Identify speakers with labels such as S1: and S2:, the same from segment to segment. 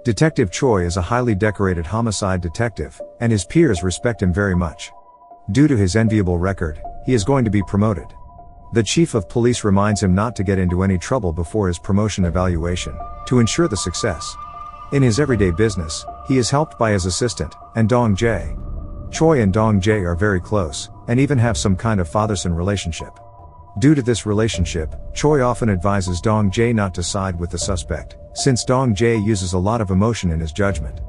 S1: Detective Choi is a highly decorated homicide detective, and his peers respect him very much. Due to his enviable record, he is going to be promoted. The chief of police reminds him not to get into any trouble before his promotion evaluation, to ensure the success. In his everyday business, he is helped by his assistant, and Dong Jae. Choi and Dong Jae are very close, and even have some kind of father-son relationship. Due to this relationship, Choi often advises Dong Jae not to side with the suspect, since Dong Jae uses a lot of emotion in his judgment.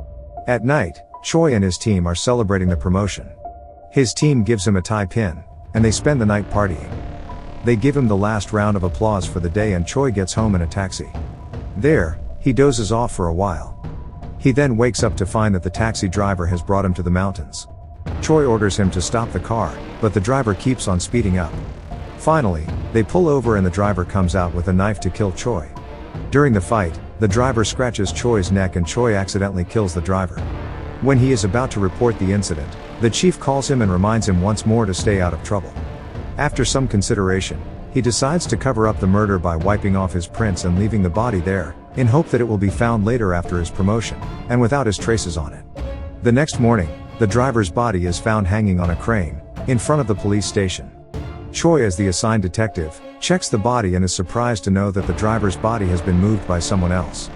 S1: At night, Choi and his team are celebrating the promotion. His team gives him a tie pin, and they spend the night partying. They give him the last round of applause for the day and Choi gets home in a taxi. There, he dozes off for a while. He then wakes up to find that the taxi driver has brought him to the mountains. Choi orders him to stop the car, but the driver keeps on speeding up. Finally, they pull over and the driver comes out with a knife to kill Choi. During the fight, the driver scratches Choi's neck and Choi accidentally kills the driver. When he is about to report the incident, the chief calls him and reminds him once more to stay out of trouble. After some consideration, he decides to cover up the murder by wiping off his prints and leaving the body there, in hope that it will be found later after his promotion, and without his traces on it. The next morning, the driver's body is found hanging on a crane, in front of the police station. Choi, as the assigned detective, checks the body and is surprised to know that the driver's body has been moved by someone else.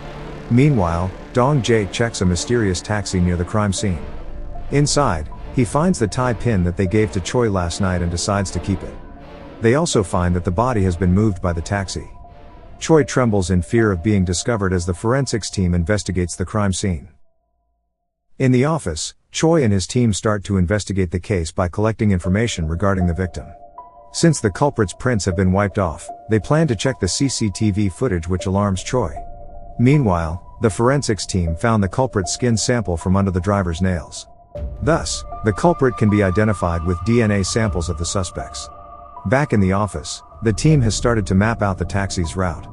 S1: Meanwhile, Dong Jae checks a mysterious taxi near the crime scene. Inside, he finds the tie pin that they gave to Choi last night and decides to keep it. They also find that the body has been moved by the taxi. Choi trembles in fear of being discovered as the forensics team investigates the crime scene. In the office, Choi and his team start to investigate the case by collecting information regarding the victim. Since the culprit's prints have been wiped off, they plan to check the CCTV footage, which alarms Choi. Meanwhile, the forensics team found the culprit's skin sample from under the driver's nails. Thus, the culprit can be identified with DNA samples of the suspects. Back in the office, the team has started to map out the taxi's route.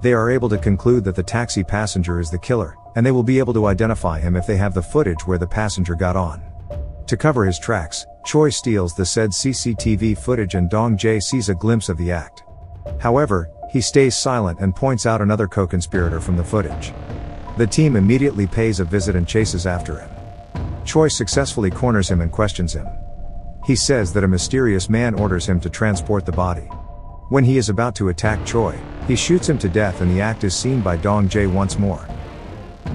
S1: They are able to conclude that the taxi passenger is the killer, and they will be able to identify him if they have the footage where the passenger got on. To cover his tracks, Choi steals the said CCTV footage and Dong Jae sees a glimpse of the act. However, he stays silent and points out another co-conspirator from the footage. The team immediately pays a visit and chases after him. Choi successfully corners him and questions him. He says that a mysterious man orders him to transport the body. When he is about to attack Choi, he shoots him to death and the act is seen by Dong Jae once more.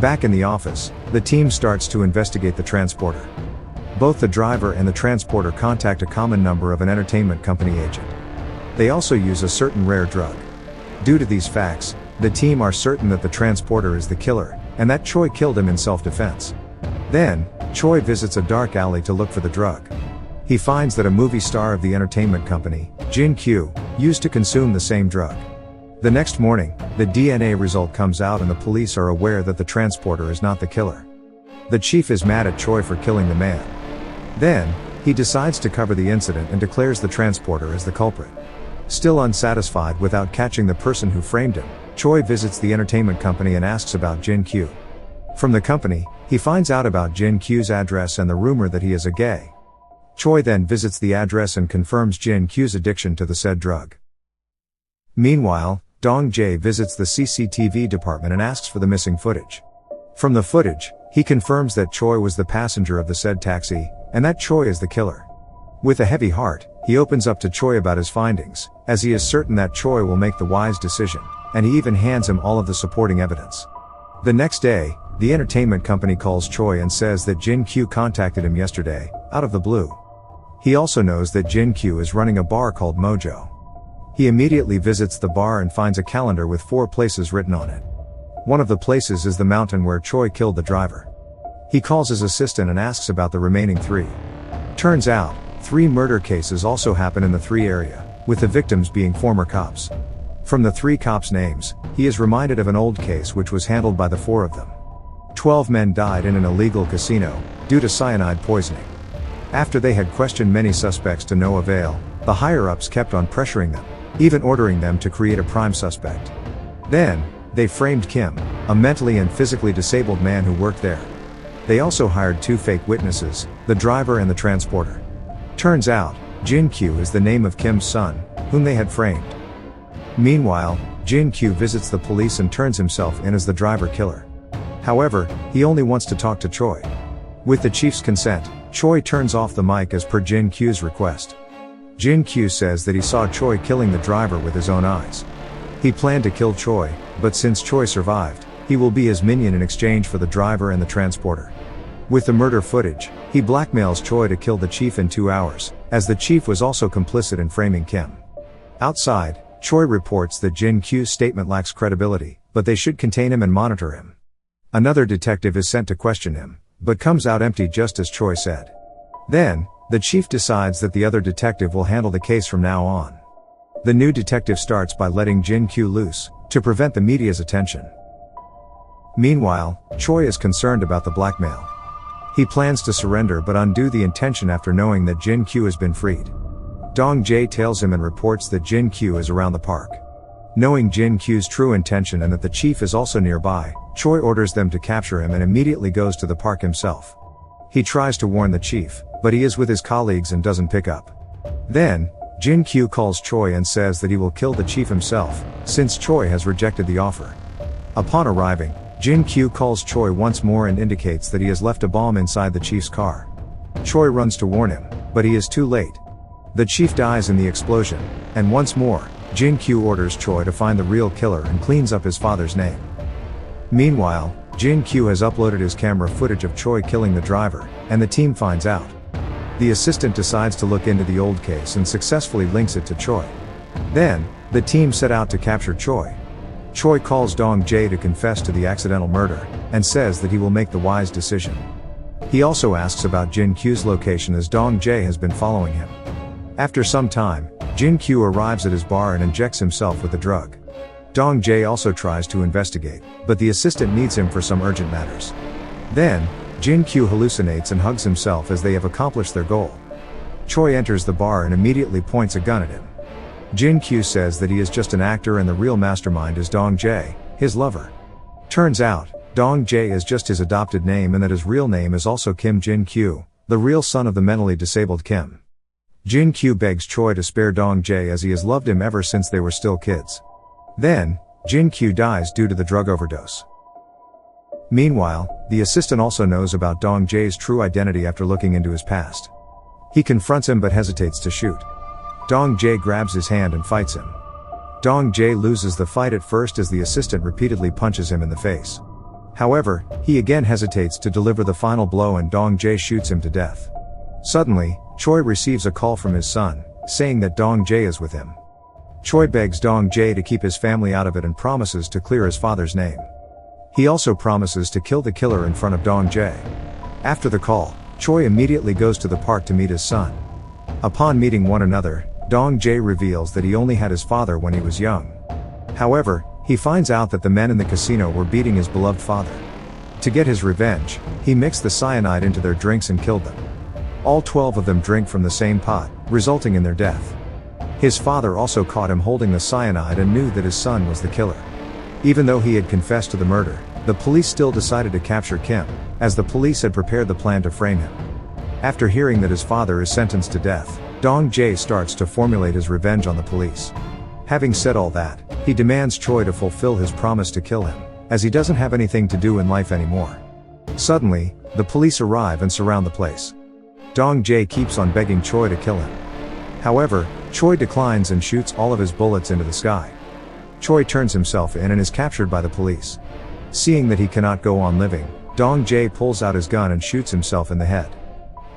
S1: Back in the office, the team starts to investigate the transporter. Both the driver and the transporter contact a common number of an entertainment company agent. They also use a certain rare drug. Due to these facts, the team are certain that the transporter is the killer, and that Choi killed him in self-defense. Then, Choi visits a dark alley to look for the drug. He finds that a movie star of the entertainment company, Junkie, used to consume the same drug. The next morning, the DNA result comes out and the police are aware that the transporter is not the killer. The chief is mad at Choi for killing the man. Then, he decides to cover the incident and declares the transporter as the culprit. Still unsatisfied without catching the person who framed him, Choi visits the entertainment company and asks about Junkie. From the company, he finds out about Junkie's address and the rumor that he is a gay. Choi then visits the address and confirms Junkie's addiction to the said drug. Meanwhile, Dong Jae visits the CCTV department and asks for the missing footage. From the footage, he confirms that Choi was the passenger of the said taxi, and that Choi is the killer. With a heavy heart, he opens up to Choi about his findings, as he is certain that Choi will make the wise decision, and he even hands him all of the supporting evidence. The next day, the entertainment company calls Choi and says that Junkie contacted him yesterday, out of the blue. He also knows that Junkie is running a bar called Mojo. He immediately visits the bar and finds a calendar with 4 places written on it. One of the places is the mountain where Choi killed the driver. He calls his assistant and asks about the remaining 3. Turns out, 3 murder cases also happen in the 3 area, with the victims being former cops. From the 3 cops' names, he is reminded of an old case which was handled by the 4 of them. 12 men died in an illegal casino, due to cyanide poisoning. After they had questioned many suspects to no avail, the higher-ups kept on pressuring them, even ordering them to create a prime suspect. Then, they framed Kim, a mentally and physically disabled man who worked there. They also hired 2 fake witnesses, the driver and the transporter. Turns out, Junkie is the name of Kim's son, whom they had framed. Meanwhile, Junkie visits the police and turns himself in as the driver killer. However, he only wants to talk to Choi. With the chief's consent, Choi turns off the mic as per Jin Kyu's request. Jin Kyu says that he saw Choi killing the driver with his own eyes. He planned to kill Choi, but since Choi survived, he will be his minion in exchange for the driver and the transporter. With the murder footage, he blackmails Choi to kill the chief in 2 hours, as the chief was also complicit in framing Kim. Outside, Choi reports that Jin Kyu's statement lacks credibility, but they should contain him and monitor him. Another detective is sent to question him, but comes out empty just as Choi said. Then, the chief decides that the other detective will handle the case from now on. The new detective starts by letting Jin Kyu loose, to prevent the media's attention. Meanwhile, Choi is concerned about the blackmail. He plans to surrender but undo the intention after knowing that Jin Kyu has been freed. Dong Jae tails him and reports that Jin Kyu is around the park. Knowing Jin Kyu's true intention and that the chief is also nearby, Choi orders them to capture him and immediately goes to the park himself. He tries to warn the chief, but he is with his colleagues and doesn't pick up. Then, Jin Kyu calls Choi and says that he will kill the chief himself, since Choi has rejected the offer. Upon arriving, Jin Kyu calls Choi once more and indicates that he has left a bomb inside the chief's car. Choi runs to warn him, but he is too late. The chief dies in the explosion, and once more, Jin Kyu orders Choi to find the real killer and cleans up his father's name. Meanwhile, Jin Kyu has uploaded his camera footage of Choi killing the driver, and the team finds out. The assistant decides to look into the old case and successfully links it to Choi. Then, the team set out to capture Choi. Choi calls Dong Jae to confess to the accidental murder, and says that he will make the wise decision. He also asks about Jin Kyu's location as Dong Jae has been following him. After some time, Jin Kyu arrives at his bar and injects himself with the drug. Dong Jae also tries to investigate, but the assistant needs him for some urgent matters. Then, Jin Kyu hallucinates and hugs himself as they have accomplished their goal. Choi enters the bar and immediately points a gun at him. Jin Kyu says that he is just an actor and the real mastermind is Dong Jae, his lover. Turns out, Dong Jae is just his adopted name and that his real name is also Kim Jin Kyu, the real son of the mentally disabled Kim. Jin Kyu begs Choi to spare Dong Jae as he has loved him ever since they were still kids. Then, Jin Kyu dies due to the drug overdose. Meanwhile, the assistant also knows about Dong Jae's true identity after looking into his past. He confronts him but hesitates to shoot. Dong Jae grabs his hand and fights him. Dong Jae loses the fight at first as the assistant repeatedly punches him in the face. However, he again hesitates to deliver the final blow and Dong Jae shoots him to death. Suddenly, Choi receives a call from his son, saying that Dong Jae is with him. Choi begs Dong Jae to keep his family out of it and promises to clear his father's name. He also promises to kill the killer in front of Dong Jae. After the call, Choi immediately goes to the park to meet his son. Upon meeting one another, Dong Jae reveals that he only had his father when he was young. However, he finds out that the men in the casino were beating his beloved father. To get his revenge, he mixed the cyanide into their drinks and killed them. All 12 of them drink from the same pot, resulting in their death. His father also caught him holding the cyanide and knew that his son was the killer. Even though he had confessed to the murder, the police still decided to capture Kim, as the police had prepared the plan to frame him. After hearing that his father is sentenced to death, Dong Jae starts to formulate his revenge on the police. Having said all that, he demands Choi to fulfill his promise to kill him, as he doesn't have anything to do in life anymore. Suddenly, the police arrive and surround the place. Dong Jae keeps on begging Choi to kill him. However, Choi declines and shoots all of his bullets into the sky. Choi turns himself in and is captured by the police. Seeing that he cannot go on living, Dong Jae pulls out his gun and shoots himself in the head.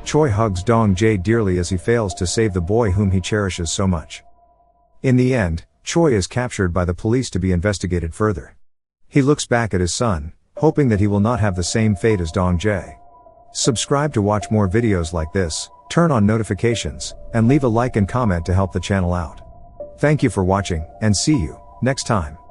S1: Choi hugs Dong Jae dearly as he fails to save the boy whom he cherishes so much. In the end, Choi is captured by the police to be investigated further. He looks back at his son, hoping that he will not have the same fate as Dong Jae. Subscribe to watch more videos like this, turn on notifications, and leave a like and comment to help the channel out. Thank you for watching, and see you next time.